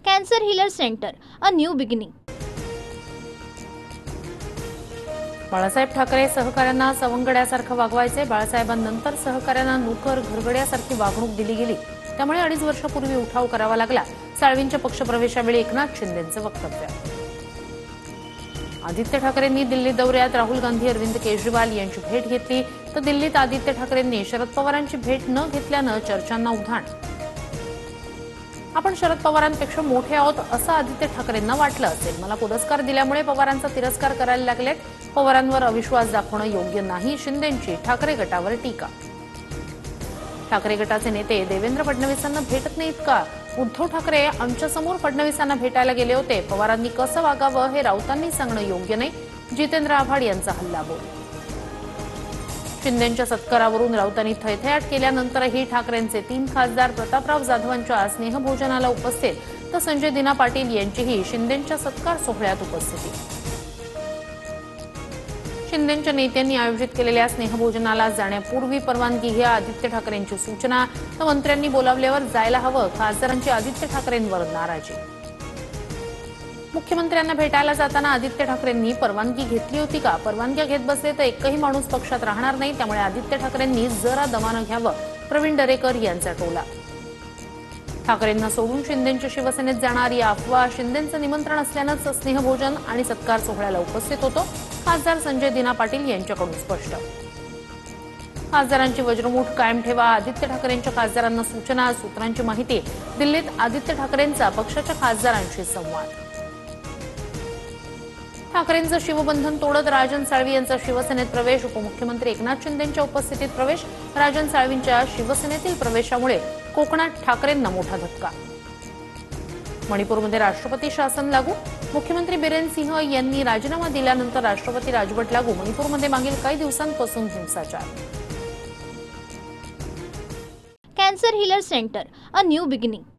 Cancer Healer Center, a new beginning. Balasaheb Thackeray सहकाऱ्यांना सवंगड्यासारखं वागवायचे। बाळासाहेबांनंतर सहकाऱ्यांना नोकर घरगड्यासारखी वागणूक दिली गेली, त्यामुळे 2.5 वर्षापूर्वी उठाव करावा लागला। साळवींच्या पक्षप्रवेशावेळी एकनाथ शिंदेंचं वक्तव्य। आदित्य ठाकरेंनी दिल्ली दौऱ्यात राहुल गांधी, अरविंद केजरीवाल यांची भेट घेतली, तर दिल्लीत आदित्य ठाकरेंनी शरद पवारांची भेट न घेतल्यानं चर्चांना उधाण। आपण शरद पवारांपेक्षा मोठे आहोत असं आदित्य ठाकरेंना वाटलं असेल। मला पुरस्कार दिल्यामुळे पवारांचा तिरस्कार करायला लागलेत। पवारांवर अविश्वास दाखवणं योग्य नाही, शिंदेंची ठाकरे गटावर टीका। ठाकरे गटाचे नेते देवेंद्र फडणवीसांना भेटत नाहीत का? उद्धव ठाकरे आमच्यासमोर फडणवीसांना भेटायला गेले होते। पवारांनी कसं वागावं हे राऊतांनी सांगणं योग्य नाही, जितेंद्र आव्हाड यांचा हल्लाबोल। शिंदेंच्या सत्कारावरून राऊतांनी थैथयाट केल्यानंतरही ठाकरेंचे 3 खासदार प्रतापराव जाधवांच्या स्नेहभोजनाला उपस्थित, तर संजय दिना पाटील यांचीही शिंदेंच्या सत्कार सोहळ्यात उपस्थिती। शिंदेंच्या नेत्यांनी आयोजित केलेल्या स्नेहभोजनाला जाण्यापूर्वी परवानगी घ्या, आदित्य ठाकरेंची सूचना, तर मंत्र्यांनी बोलावल्यावर जायला हवं, खासदारांची आदित्य ठाकरेंवर नाराजी। मुख्यमंत्र्यांना भेटायला जाताना आदित्य ठाकरेंनी परवानगी घेतली होती का? परवानग्या घेत बसले तर एकही माणूस पक्षात राहणार नाही, त्यामुळे आदित्य ठाकरेंनी जरा दमानं घ्यावं, प्रवीण दरेकर यांचा टोला। ठाकरेंना सोडून शिंदेंच्या शिवसेनेत जाणार या अफवा, शिंदेंचं निमंत्रण असल्यानंच स्नेहभोजन आणि सत्कार सोहळ्याला उपस्थित होतो, खासदार संजय दिना पाटील यांच्याकडून स्पष्ट। खासदारांची वज्रमूठ कायम ठेवा, आदित्य ठाकरेंच्या खासदारांना सूचना, सूत्रांची माहिती। दिल्लीत आदित्य ठाकरेंचा पक्षाच्या खासदारांशी संवाद। ठाकरेंचं शिवबंधन तोडत राजन साळवी यांचा शिवसेनेत प्रवेश, उपमुख्यमंत्री एकनाथ शिंदेंच्या उपस्थितीत प्रवेश। राजन साळवींच्या शिवसेनेतील प्रवेशामुळे कोकणात ठाकरेंना मोठा धक्का। मणिपूरमध्ये राष्ट्रपती शासन लागू, मुख्यमंत्री बिरेन सिंह यांनी राजीनामा दिल्यानंतर राष्ट्रपती राजवट लागू। मणिपूरमध्ये मागील काही दिवसांपासून हिंसाचार। Cancer Healer Center, a new beginning.